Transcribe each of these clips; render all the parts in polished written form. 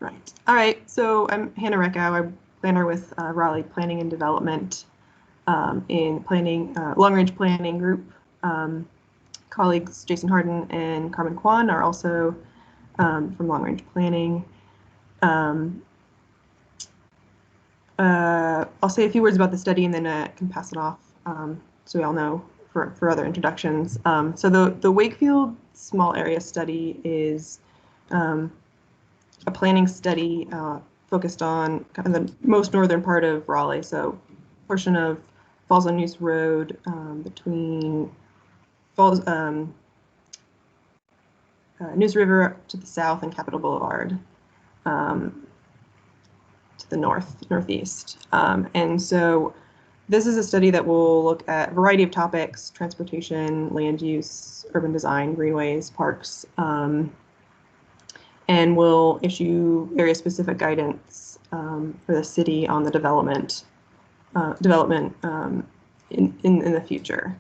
Right. All right. So I'm Hannah Reckow. I'm planner with Raleigh Planning and Development in planning, long-range planning group. Colleagues Jason Harden and Carmen Kwan are also from long-range planning. I'll say a few words about the study and then I can pass it off so we all know for other introductions. So the Wakefield Small Area Study is a planning study focused on kind of the most northern part of Raleigh, so portion of Falls of Neuse Road between Falls, Neuse River to the south and Capitol Boulevard to the northeast. And so this is a study that will look at a variety of topics: transportation, land use, urban design, greenways, parks, and will issue area-specific guidance for the city on the development in the future.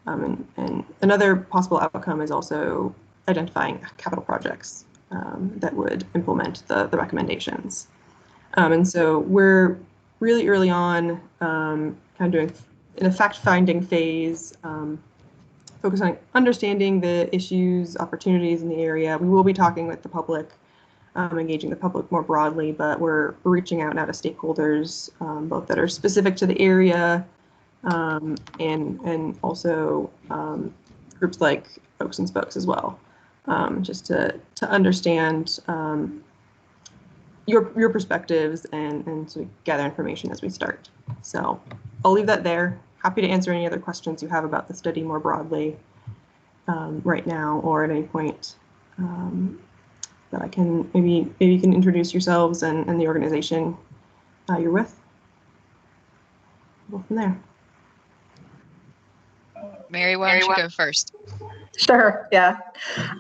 And another possible outcome is also identifying capital projects that would implement the recommendations. And so we're really early on kind of doing in a fact-finding phase, focus on understanding the issues, opportunities in the area. We will be talking with the public, engaging the public more broadly, but we're reaching out now to stakeholders, both that are specific to the area and also groups like Oaks and Spokes as well, just to understand your perspectives and to gather information as we start. So I'll leave that there. Happy to answer any other questions you have about the study more broadly right now or at any point. But I can maybe you can introduce yourselves and the organization you're with. We'll go from there. Mary, why don't you go first? Sure, yeah.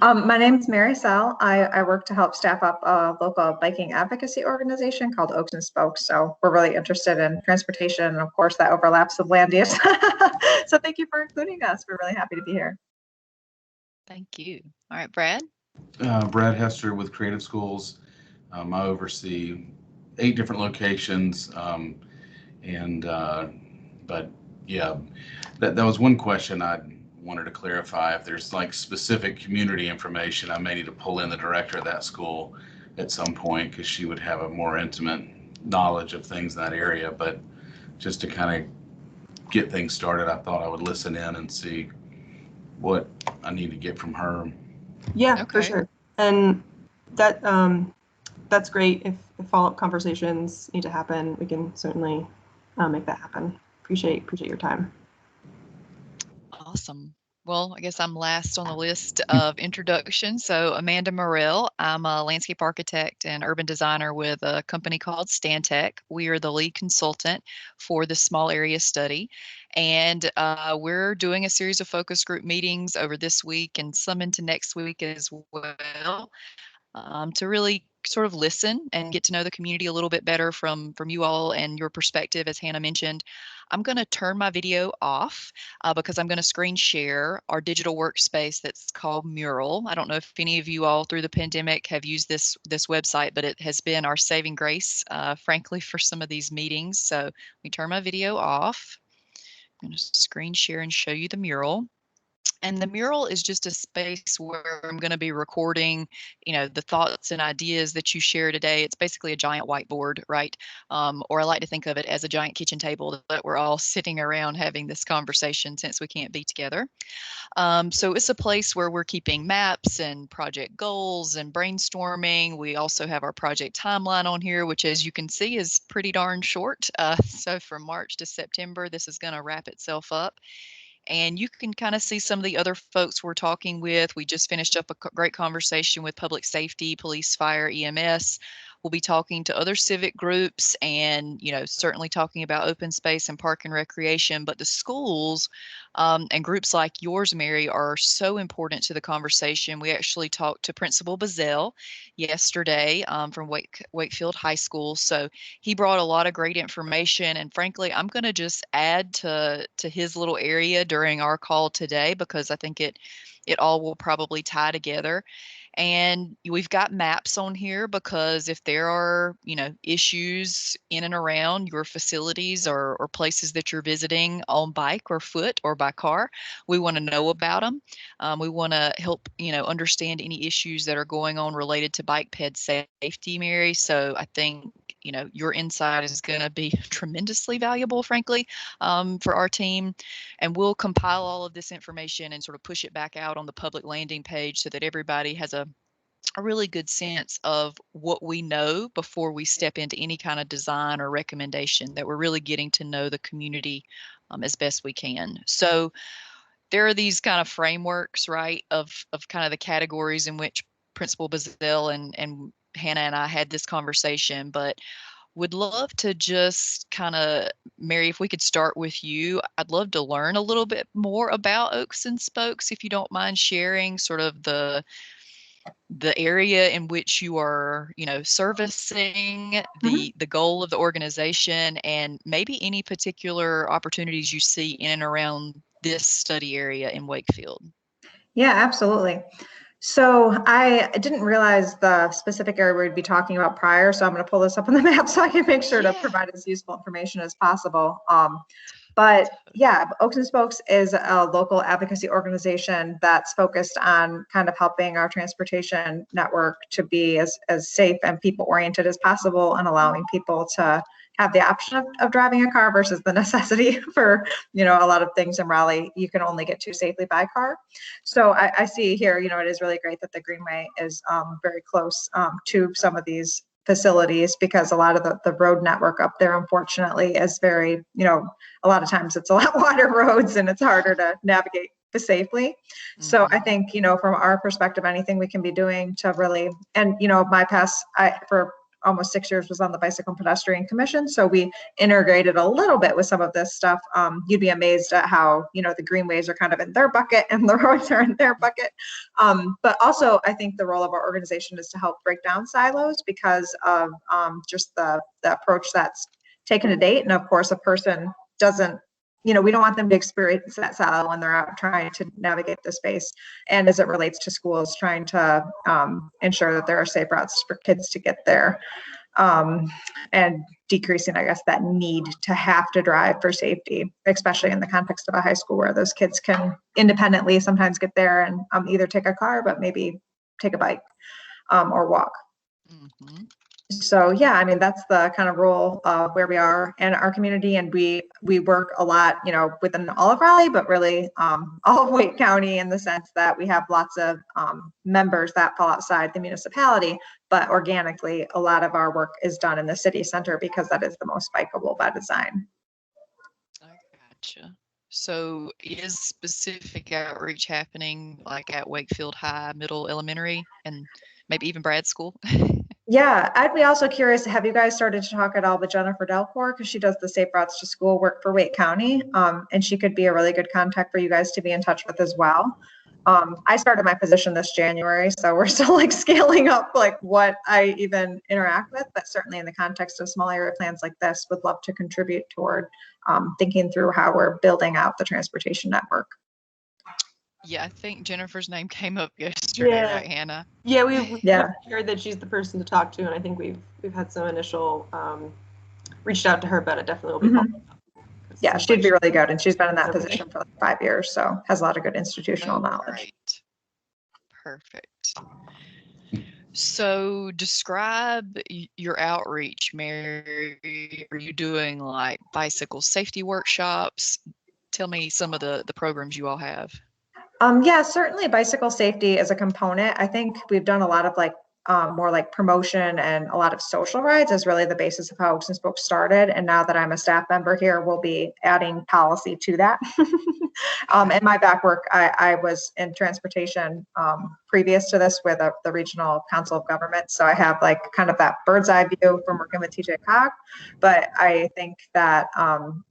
My name is Mary Sell. I work to help staff up a local biking advocacy organization called Oaks and Spokes. So we're really interested in transportation, and of course that overlaps with land use. So thank you for including us. We're really happy to be here. Thank you. All right, Brad. Brad Hester with Creative Schools. I oversee 8 different locations, but yeah, that was one question I wanted to clarify. If there's like specific community information, I may need to pull in the director of that school at some point because she would have a more intimate knowledge of things in that area. But just to kind of get things started, I thought I would listen in and see what I need to get from her. Yeah, Okay. for sure. And that that's great. If follow-up conversations need to happen, we can certainly make that happen. Appreciate your time. Awesome. Well, I guess I'm last on the list of introductions. So Amanda Morell, I'm a landscape architect and urban designer with a company called Stantec. We are the lead consultant for the small area study. And we're doing a series of focus group meetings over this week and some into next week as well. To really sort of listen and get to know the community a little bit better from you all and your perspective, as Hannah mentioned. I'm going to turn my video off because I'm going to screen share our digital workspace that's called Mural. I don't know if any of you all through the pandemic have used this website, but it has been our saving grace, frankly, for some of these meetings. So let me turn my video off. I'm going to screen share and show you the mural. And the mural is just a space where I'm going to be recording, the thoughts and ideas that you share today. It's basically a giant whiteboard, right? Or I like to think of it as a giant kitchen table that we're all sitting around having this conversation since we can't be together. So it's a place where we're keeping maps and project goals and brainstorming. We also have our project timeline on here, which, as you can see, is pretty darn short. So from March to September, this is going to wrap itself up. And you can kind of see some of the other folks we're talking with. We just finished up a great conversation with public safety, police, fire, EMS. We'll be talking to other civic groups and, certainly talking about open space and park and recreation. But the schools and groups like yours, Mary, are so important to the conversation. We actually talked to Principal Bazell yesterday from Wakefield High School. So he brought a lot of great information. And frankly, I'm going to just add to his little area during our call today because I think it all will probably tie together. And we've got maps on here because if there are, issues in and around your facilities or places that you're visiting on bike or foot or by car, we want to know about them. We want to help, understand any issues that are going on related to bike ped safety, Mary. So I think, your insight is going to be tremendously valuable, frankly, for our team. And we'll compile all of this information and sort of push it back out on the public landing page so that everybody has a really good sense of what we know before we step into any kind of design or recommendation, that we're really getting to know the community as best we can. So there are these kind of frameworks, right, of kind of the categories in which Principal Bazell and Hannah and I had this conversation, but would love to just kind of, Mary, if we could start with you. I'd love to learn a little bit more about Oaks and Spokes, if you don't mind sharing sort of the area in which you are, servicing, the goal of the organization, and maybe any particular opportunities you see in and around this study area in Wakefield. Yeah, absolutely. So I didn't realize the specific area we'd be talking about prior, so I'm going to pull this up on the map so I can make sure to provide as useful information as possible. But yeah, Oaks and Spokes is a local advocacy organization that's focused on kind of helping our transportation network to be as safe and people-oriented as possible, and allowing people to have the option of driving a car versus the necessity for, a lot of things in Raleigh you can only get to safely by car. So I see here, it is really great that the Greenway is very close to some of these facilities, because a lot of the road network up there, unfortunately, is very, a lot of times it's a lot wider roads and it's harder to navigate safely. So I think, from our perspective, anything we can be doing to really, and, my past, for almost 6 years was on the Bicycle and Pedestrian Commission. So we integrated a little bit with some of this stuff. You'd be amazed at how, the greenways are kind of in their bucket and the roads are in their bucket. But also I think the role of our organization is to help break down silos, because of just the approach that's taken to date. And of course, a person doesn't, we don't want them to experience that silo when they're out trying to navigate the space. And as it relates to schools, trying to ensure that there are safe routes for kids to get there, and decreasing, I guess, that need to have to drive for safety, especially in the context of a high school where those kids can independently sometimes get there and either take a car, but maybe take a bike or walk. So yeah, I mean, that's the kind of role of where we are in our community. And we work a lot, within all of Raleigh, but really all of Wake County, in the sense that we have lots of members that fall outside the municipality, but organically, a lot of our work is done in the city center because that is the most bikeable by design. I gotcha. So is specific outreach happening like at Wakefield High, Middle, Elementary, and maybe even Brad School? Yeah, I'd be also curious, have you guys started to talk at all with Jennifer Delport, because she does the Safe Routes to School work for Wake County, and she could be a really good contact for you guys to be in touch with as well. I started my position this January, so we're still like scaling up like what I even interact with, but certainly in the context of small area plans like this, would love to contribute toward thinking through how we're building out the transportation network. Yeah, I think Jennifer's name came up yesterday, right, Hannah? Yeah, we heard that she's the person to talk to, and I think we've had some initial reached out to her, but it definitely will be followed up. Yeah, she'd be really good, and she's been in that position for like 5 years, so has a lot of good institutional knowledge. Great. Perfect. So describe your outreach, Mary. Are you doing like bicycle safety workshops? Tell me some of the programs you all have. Yeah, certainly bicycle safety is a component. I think we've done a lot of like more like promotion, and a lot of social rides is really the basis of how Oaks and Spokes started. And now that I'm a staff member here, we'll be adding policy to that. In my back work, I was in transportation previous to this with the Regional Council of Government. So I have like kind of that bird's eye view from working with TJ Cock. But I think that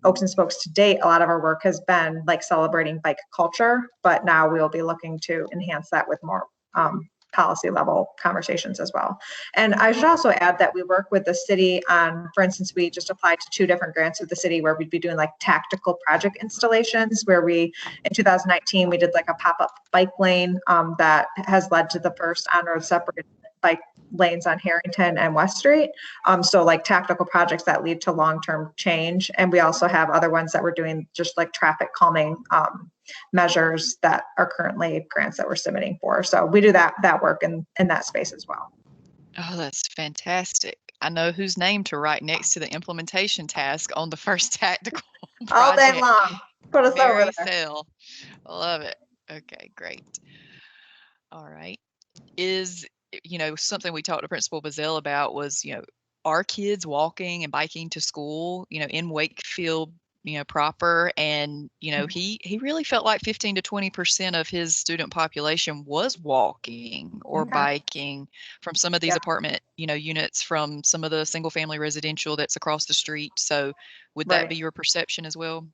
Oaks and Spokes to date, a lot of our work has been like celebrating bike culture, but now we'll be looking to enhance that with more policy level conversations as well. And I should also add that we work with the city on, for instance, we just applied to 2 different grants with the city where we'd be doing like tactical project installations, where we, in 2019, we did like a pop-up bike lane that has led to the first on-road separate bike lanes on Harrington and West Street. So like tactical projects that lead to long-term change. And we also have other ones that we're doing just like traffic calming measures that are currently grants that we're submitting for. So we do that work in that space as well. Oh, that's fantastic. I know whose name to write next to the implementation task on the first tactical All day project. long. Put us over Mary there. Sell. I love it. Okay, great. All right. Is, something we talked to Principal Bazell about was, are kids walking and biking to school, in Wakefield, proper. And, he really felt like 15 to 20% of his student population was walking or Okay. biking from some of these Yeah. apartment, units from some of the single family residential that's across the street. So would that Right. be your perception as well?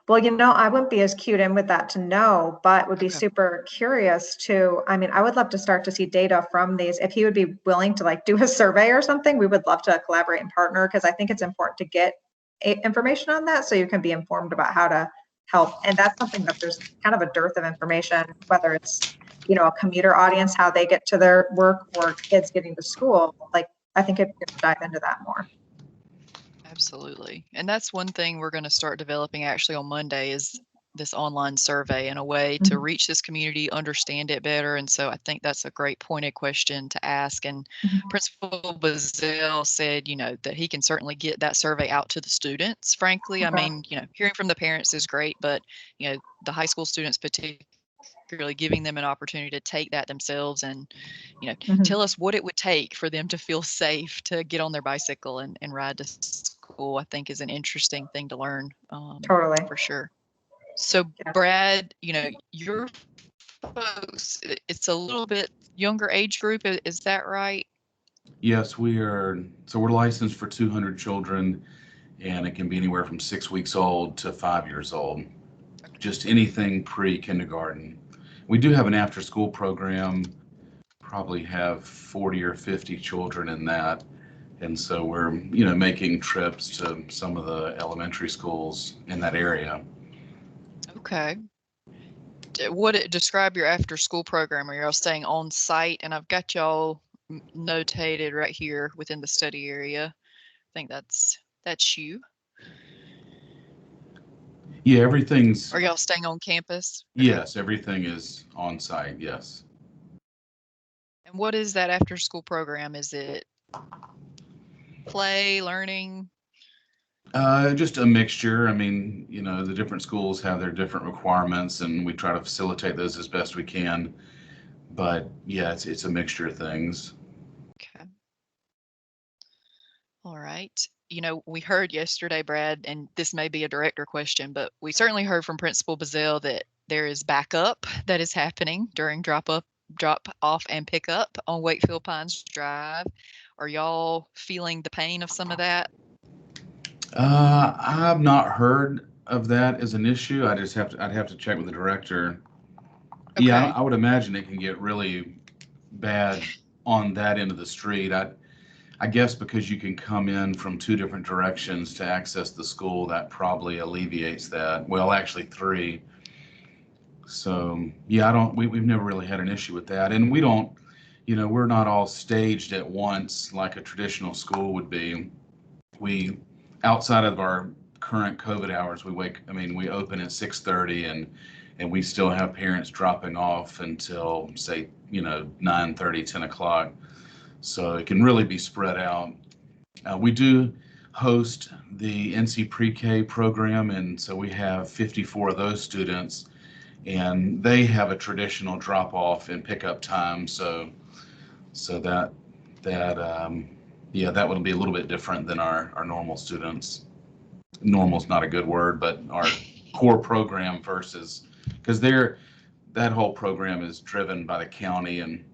Well, I wouldn't be as cued in with that to know, but would be Okay. super curious to, I would love to start to see data from these. If he would be willing to like do a survey or something, we would love to collaborate and partner, because I think it's important to get information on that so you can be informed about how to help. And that's something that there's kind of a dearth of information, whether it's, a commuter audience, how they get to their work, or kids getting to school. Like, I think it could dive into that more. Absolutely. And that's one thing we're going to start developing actually on Monday, is this online survey, in a way to reach this community, understand it better. And so I think that's a great pointed question to ask. And Principal Bazell said, that he can certainly get that survey out to the students. Frankly, I mean, hearing from the parents is great, but, the high school students particularly, giving them an opportunity to take that themselves and, tell us what it would take for them to feel safe to get on their bicycle and ride to school, I think is an interesting thing to learn. Totally. For sure. So Yeah. Brad, your folks, it's a little bit younger age group. Is that right? Yes, we are. So we're licensed for 200 children, and it can be anywhere from 6 weeks old to 5 years old. Just anything pre-kindergarten. We do have an after-school program, probably have 40 or 50 children in that. And so we're, making trips to some of the elementary schools in that area. Okay. Describe your after-school program? Are y'all staying on site? And I've got y'all notated right here within the study area. I think that's you. Yeah, everything's. Are y'all staying on campus? Yes, everything is on site. Yes. And what is that after-school program? Is it play, learning? Just a mixture. I mean, the different schools have their different requirements, and we try to facilitate those as best we can. But yeah, it's a mixture of things. Okay. All right. We heard yesterday, Brad, and this may be a director question, but we certainly heard from Principal Bazell that there is backup that is happening during drop off and pick up on Wakefield Pines Drive. Are y'all feeling the pain of some of that? I've not heard of that as an issue. I'd have to check with the director. Okay. Yeah, I would imagine it can get really bad on that end of the street. I guess because you can come in from 2 different directions to access the school, that probably alleviates that. Well, actually 3. So yeah, we've never really had an issue with that. And we don't, we're not all staged at once like a traditional school would be. We, outside of our current COVID hours, we open at 6:30 and we still have parents dropping off until say, 9:30, 10 o'clock. So it can really be spread out. We do host the NC Pre-K program, and so we have 54 of those students, and they have a traditional drop-off and pickup time. So that that would be a little bit different than our normal students. Normal's not a good word, but our core program versus, because that whole program is driven by the county, and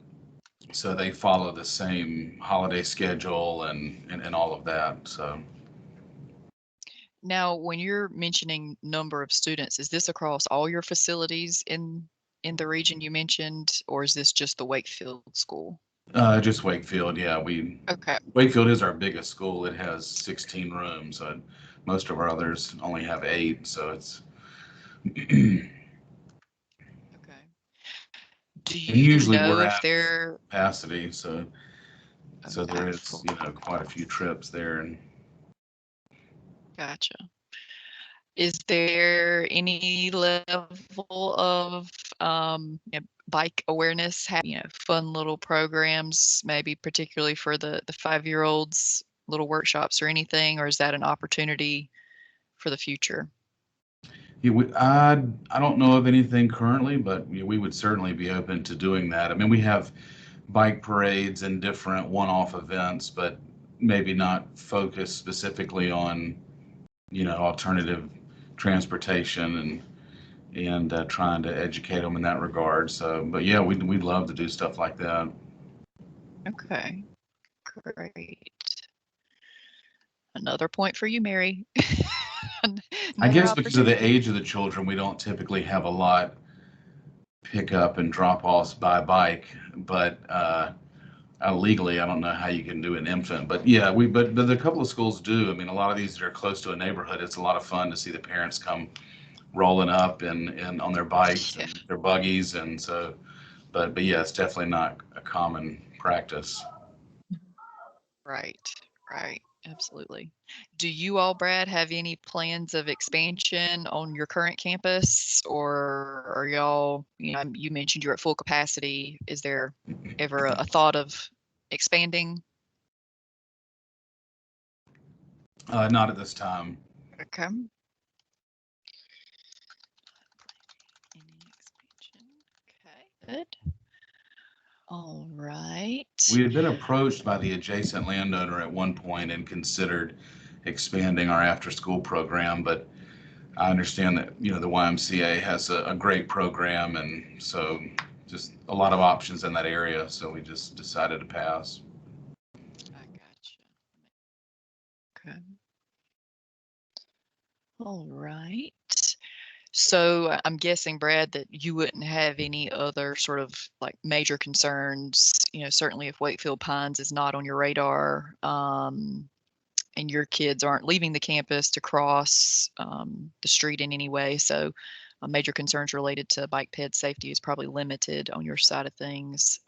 so they follow the same holiday schedule and all of that. So Now, when you're mentioning number of students, is this across all your facilities in in the region you mentioned, or is this just the Wakefield school? Just Wakefield, yeah. Okay. Wakefield is our biggest school. It has 16 rooms. Most of our others only have 8, so it's Okay. Do and you usually know we're if at they're capacity, so there at is, full? quite a few trips there. And Gotcha. Is there any level of bike awareness, fun little programs, maybe particularly for the 5-year-olds, little workshops or anything, or is that an opportunity for the future? yeah, I don't know of anything currently, but we would certainly be open to doing that. I mean, we have bike parades and different one-off events, but maybe not focused specifically on, alternative transportation and trying to educate them in that regard. So, but yeah, we'd love to do stuff like that. Okay, great. Another point for you, Mary. I Another guess because of the opportunity. age of the children, we don't typically have a lot pick up and drop offs by bike, but legally, I don't know how you can do an infant, but yeah, but a couple of schools do. I mean, a lot of these that are close to a neighborhood, it's a lot of fun to see the parents come rolling up and on their bikes Yeah. and their buggies, and so, but yeah, it's definitely not a common practice. Right, right, absolutely. Do you all, Brad, have any plans of expansion on your current campus, or are y'all, you mentioned you're at full capacity. Is there ever a thought of expanding? Not at this time. Okay. Any expansion? Okay, good. All right. We had been approached by the adjacent landowner at one point and considered expanding our after-school program, but I understand that, the YMCA has a great program, and so just a lot of options in that area, so we just decided to pass. I gotcha. Okay. All right. So I'm guessing, Brad, that you wouldn't have any other sort of like major concerns, certainly if Wakefield Pines is not on your radar, and your kids aren't leaving the campus to cross the street in any way. So major concerns related to bike ped safety is probably limited on your side of things.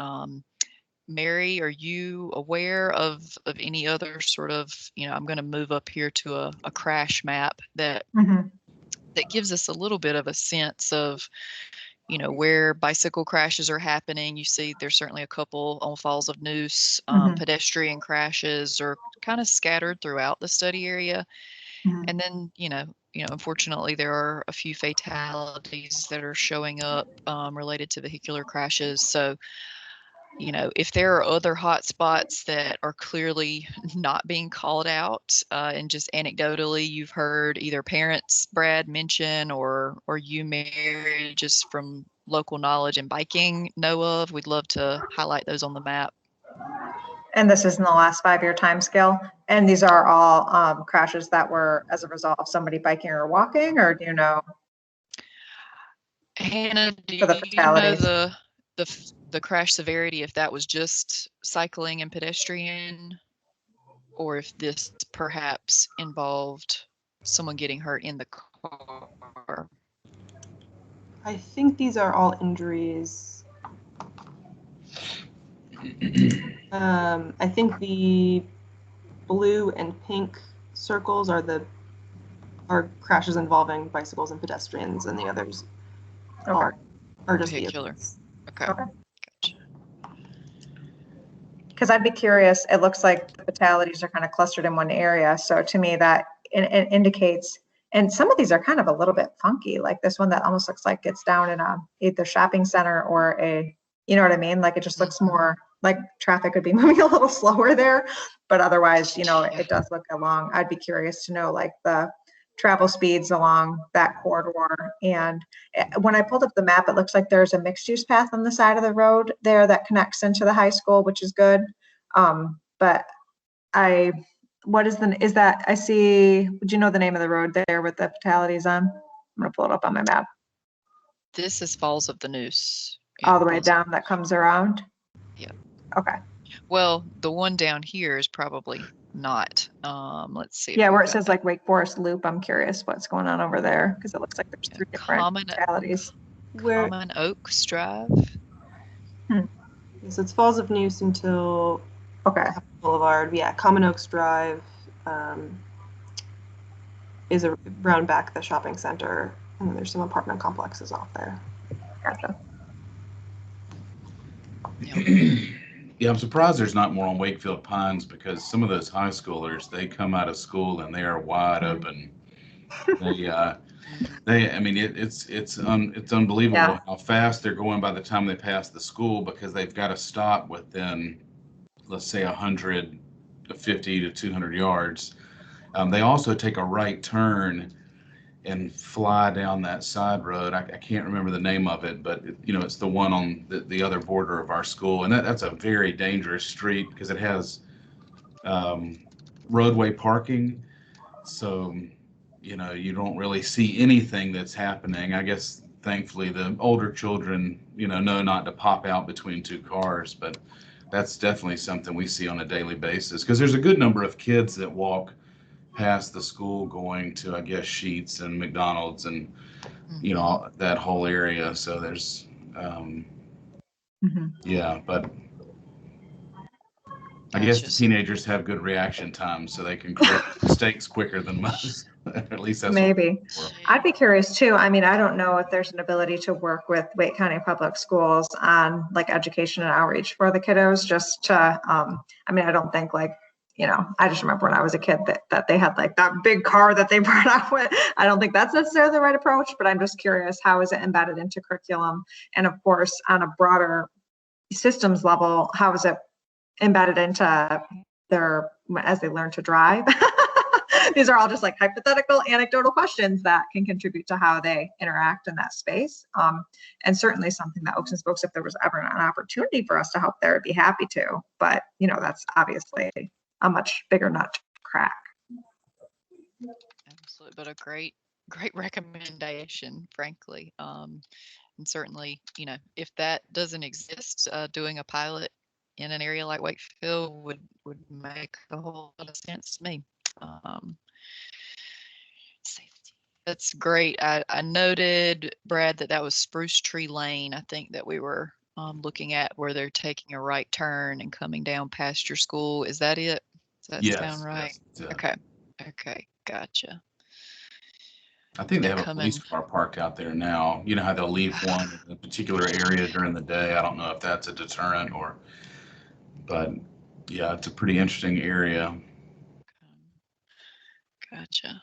Mary, are you aware of any other sort of, I'm going to move up here to a crash map that Mhm. that gives us a little bit of a sense of, where bicycle crashes are happening. You see there's certainly a couple on Falls of Neuse. Mhm. Pedestrian crashes are kind of scattered throughout the study area. Mhm. And then, unfortunately, there are a few fatalities that are showing up related to vehicular crashes. So, if there are other hot spots that are clearly not being called out, and just anecdotally you've heard either parents, Brad, mention or you, Mary, just from local knowledge and biking know of, we'd love to highlight those on the map. And this is in the last 5-year time scale. And these are all crashes that were as a result of somebody biking or walking, or do you know? Hannah, do For the you know fatalities. the crash severity, if that was just cycling and pedestrian, or if this perhaps involved someone getting hurt in the car? I think these are all injuries. I think the blue and pink circles are crashes involving bicycles and pedestrians, and the others Okay. are just Vehicular. vehicles. Okay. Okay. Gotcha. Because I'd be curious, it looks like the fatalities are kind of clustered in one area. So to me, that it indicates, and some of these are kind of a little bit funky, like this one that almost looks like it's down in a either shopping center or you know what I mean? Like it just looks more like traffic would be moving a little slower there. But otherwise, it does look along. I'd be curious to know like the travel speeds along that corridor. And when I pulled up the map, it looks like there's a mixed use path on the side of the road there that connects into the high school, which is good. But is that, I see, do you know the name of the road there with the fatalities on? I'm gonna pull it up on my map. This is Falls of the Neuse. All the way Falls of- down that comes around? Yeah. Okay. Well, the one down here is probably not. Let's see. if Yeah, we've where it got says that. like Wake Forest Loop, I'm curious what's going on over there because it looks like there's Yeah, 3 different Common localities. Where Common Oaks Drive. so it's Falls of Neuse until Okay. Boulevard. Yeah, Common Oaks Drive is around back the shopping center, and then there's some apartment complexes off there. Gotcha. Yeah, I'm surprised there's not more on Wakefield Pines because some of those high schoolers, they come out of school and they are wide open. I mean, it's unbelievable Yeah. how fast they're going by the time they pass the school because they've got to stop within, let's say, 150 to 200 yards. They also take a right turn and fly down that side road. I can't remember the name of it, but it's the one on the other border of our school, and that's a very dangerous street because it has roadway parking. So you don't really see anything that's happening. I guess thankfully the older children know not to pop out between two cars, but that's definitely something we see on a daily basis because there's a good number of kids that walk past the school going to, I guess, Sheetz and McDonald's and that whole area. So there's yeah, but I guess the teenagers have good reaction times, so they can correct mistakes quicker than most. At least that's Maybe. I'd be curious too. I mean, I don't know if there's an ability to work with Wake County Public Schools on like education and outreach for the kiddos just to, I mean, I don't think like, I just remember when I was a kid that they had like that big car that they brought out with. I don't think that's necessarily the right approach, but I'm just curious, how is it embedded into curriculum? And of course, on a broader systems level, how is it embedded into as they learn to drive? These are all just like hypothetical, anecdotal questions that can contribute to how they interact in that space. And certainly something that Oaks and Spokes, if there was ever an opportunity for us to help there, I'd be happy to. But, that's obviously a much bigger nut to crack. Absolutely, but a great recommendation, frankly. And certainly, if that doesn't exist, doing a pilot in an area like Wakefield would make a whole lot of sense to me. Safety. That's great. I noted, Brad, that was Spruce Tree Lane. I think that we were looking at where they're taking a right turn and coming down past your school. Is that it? Does that sound right? Yes. Okay. Gotcha. I think they have a police car parked out there now. You know how they'll leave one in a particular area during the day. I don't know if that's a deterrent but yeah, it's a pretty interesting area. Gotcha.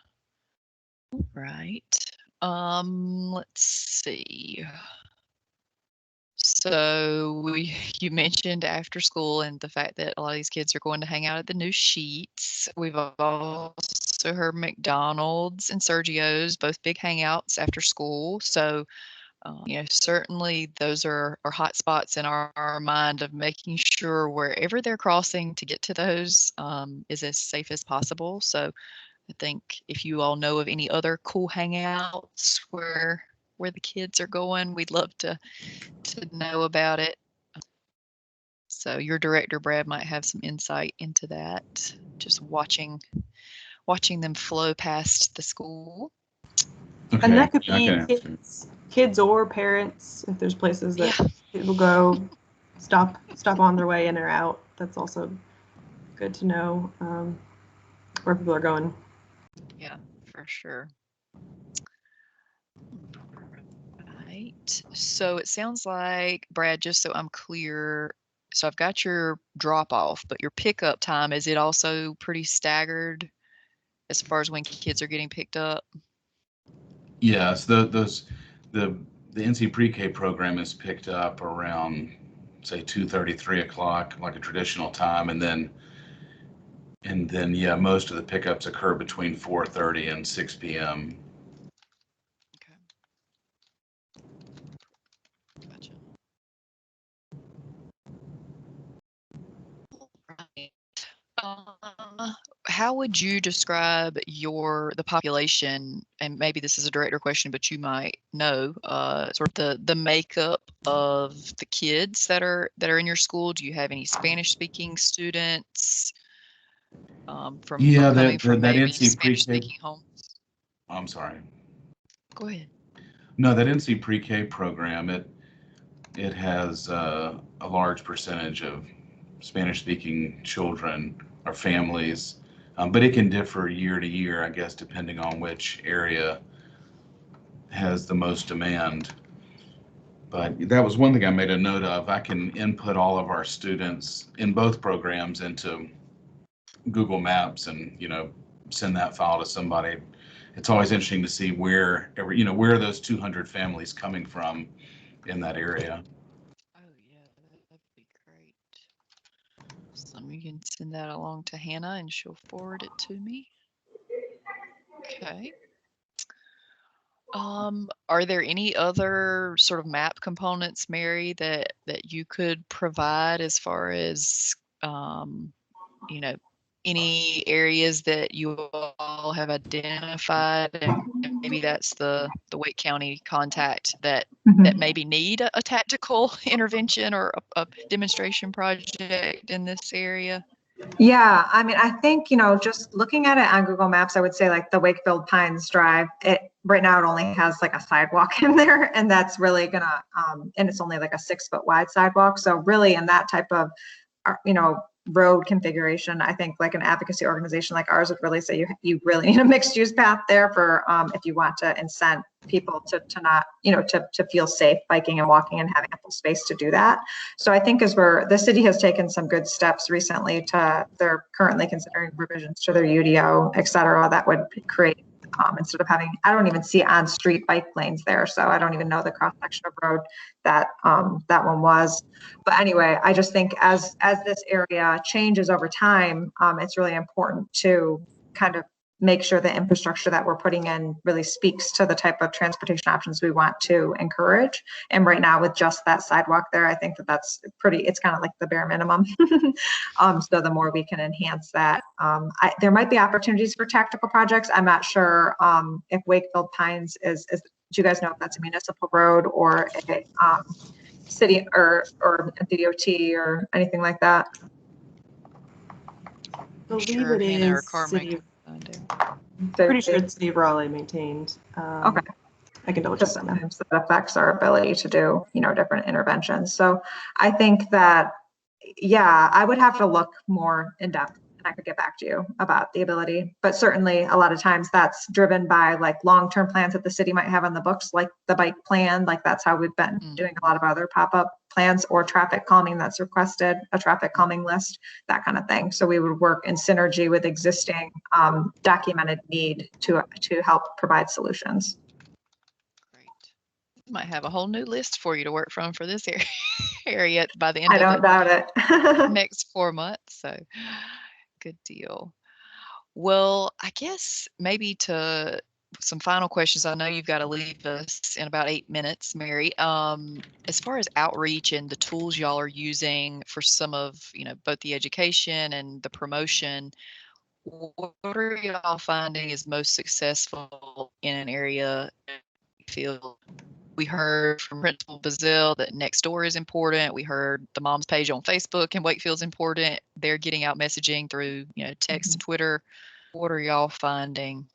All right. Let's see. So you mentioned after school and the fact that a lot of these kids are going to hang out at the new Sheetz. We've also heard McDonald's and Sergio's, both big hangouts after school. So, certainly those are hot spots in our mind of making sure wherever they're crossing to get to those is as safe as possible. So I think if you all know of any other cool hangouts where the kids are going, we'd love to know about it. So your director, Brad, might have some insight into that. Just watching them flow past the school. Okay. And that could be kids or parents, if there's places that people go stop on their way in or out. That's also good to know where people are going. Yeah, for sure. Right. So it sounds like, Brad, just so I'm clear, so I've got your drop off, but your pickup time, is it also pretty staggered as far as when kids are getting picked up? Yes, the NC Pre-K program is picked up around, say, 2:30, 3 o'clock, like a traditional time, and then yeah, most of the pickups occur between 4:30 and 6 p.m. Okay. Gotcha. All right. how would you describe the population, and maybe this is a director question, but you might know, sort of the makeup of the kids that are in your school? Do you have any Spanish speaking students Yeah, coming from that maybe NC Spanish pre-K. speaking homes? I'm sorry. Go ahead. No, that NC pre-K program, it has a large percentage of Spanish-speaking children or families, but it can differ year to year, I guess, depending on which area has the most demand. But that was one thing I made a note of. I can input all of our students in both programs into Google Maps and, send that file to somebody. It's always interesting to see where are those 200 families coming from in that area. Oh yeah, that'd be great. So you can send that along to Hannah and she'll forward it to me. Okay. Are there any other sort of map components, Mary, that you could provide as far as you know, any areas that you all have identified, and maybe that's the Wake County contact that maybe need a tactical intervention or a demonstration project in this area? Yeah, I mean, I think, just looking at it on Google Maps, I would say like the Wakefield Pines Drive, right now it only has like a sidewalk in there, and that's really gonna, and it's only like a 6-foot wide sidewalk. So really in that type of, road configuration, I think like an advocacy organization like ours would really say you really need a mixed use path there for, if you want to incent people to not, to feel safe biking and walking and having ample space to do that. So I think the city has taken some good steps recently they're currently considering revisions to their UDO, et cetera, that would create, instead of having, I don't even see on-street bike lanes there, so I don't even know the cross-section of road that one was. But anyway, I just think as this area changes over time, it's really important to kind of make sure the infrastructure that we're putting in really speaks to the type of transportation options we want to encourage. And right now with just that sidewalk there, I think that's it's kind of like the bare minimum. So the more we can enhance that, there might be opportunities for tactical projects. I'm not sure if Wakefield Pines is, do you guys know if that's a municipal road or if it, city or DOT or anything like that? I believe Sure, it Hannah or is Carmen. pretty sure it's City of Raleigh maintained. Okay. I can double check that. Sometimes that affects our ability to do, different interventions. So I think that, yeah, I would have to look more in depth and I could get back to you about the ability, but certainly a lot of times that's driven by like long-term plans that the city might have on the books, like the bike plan, like that's how we've been doing a lot of other pop-up plans, or traffic calming that's requested, a traffic calming list, that kind of thing. So we would work in synergy with existing documented need to help provide solutions. Great. Might have a whole new list for you to work from for this area by the end I of don't doubt it. next 4 months. So good deal. Well, I guess maybe to some final questions. I know you've got to leave us in about 8 minutes, Mary. As far as outreach and the tools y'all are using for some of, both the education and the promotion, what are y'all finding is most successful in an area you feel? We heard from Principal Bazille that next door is important. We heard the mom's page on Facebook and Wakefield's important. They're getting out messaging through, text and Twitter. What are y'all finding?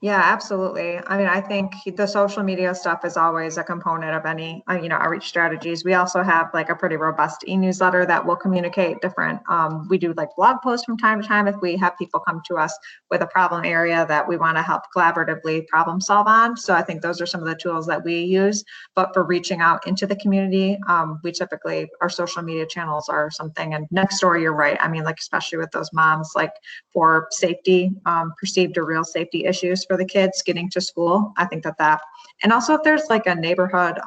Yeah, absolutely. I mean, I think the social media stuff is always a component of any, outreach strategies. We also have like a pretty robust e-newsletter that will communicate different, we do like blog posts from time to time if we have people come to us with a problem area that we want to help collaboratively problem solve on. So I think those are some of the tools that we use. But for reaching out into the community, we typically, our social media channels are something. And next door, you're right. I mean, like, especially with those moms, like for safety, perceived or real safety issues for the kids getting to school. I think that, and also if there's like a neighborhood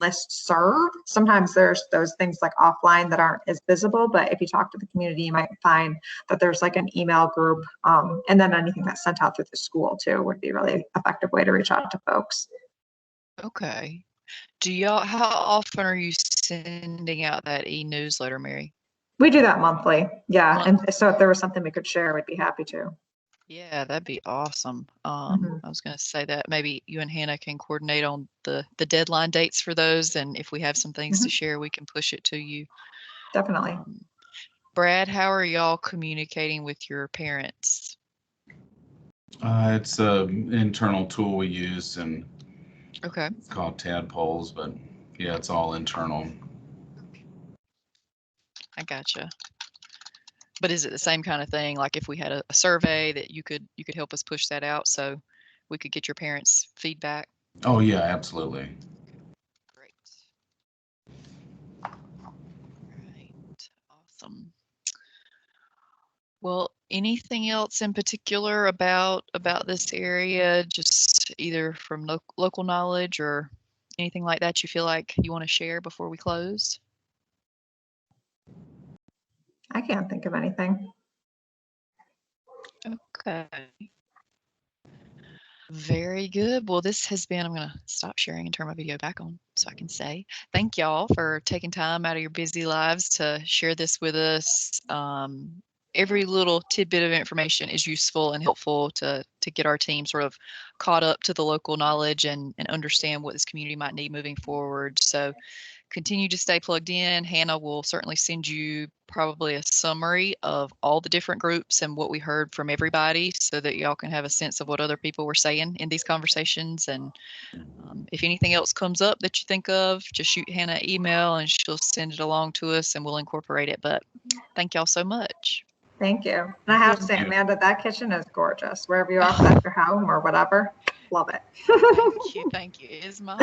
listserv, sometimes there's those things like offline that aren't as visible, but if you talk to the community, you might find that there's like an email group, and then anything that's sent out through the school too would be a really effective way to reach out to folks. Okay. How often are you sending out that e-newsletter, Mary? We do that monthly. Yeah. Month- And so if there was something we could share, we'd be happy to. Yeah, that'd be awesome. Mhm. I was going to say that maybe you and Hannah can coordinate on the deadline dates for those, and if we have some things to share, we can push it to you. Definitely. Brad, how are y'all communicating with your parents? It's an internal tool we use, and Okay. it's called Tadpoles, but yeah, it's all internal. I gotcha. But is it the same kind of thing? Like if we had a survey that you could help us push that out so we could get your parents' feedback? Oh yeah, absolutely. Great. Right. Awesome. Well, anything else in particular about this area, just either from local knowledge or anything like that you feel like you want to share before we close? I can't think of anything. Okay. Very good. Well, this has been, I'm going to stop sharing and turn my video back on so I can say thank y'all for taking time out of your busy lives to share this with us. Every little tidbit of information is useful and helpful to get our team sort of caught up to the local knowledge and understand what this community might need moving forward. So continue to stay plugged in. Hannah will certainly send you probably a summary of all the different groups and what we heard from everybody so that y'all can have a sense of what other people were saying in these conversations. And if anything else comes up that you think of, just shoot Hannah an email and she'll send it along to us and we'll incorporate it. But thank y'all so much. Thank you. And I have to say, Amanda, that kitchen is gorgeous. Wherever you are, if that's your home or whatever, love it. Thank you. It is my home.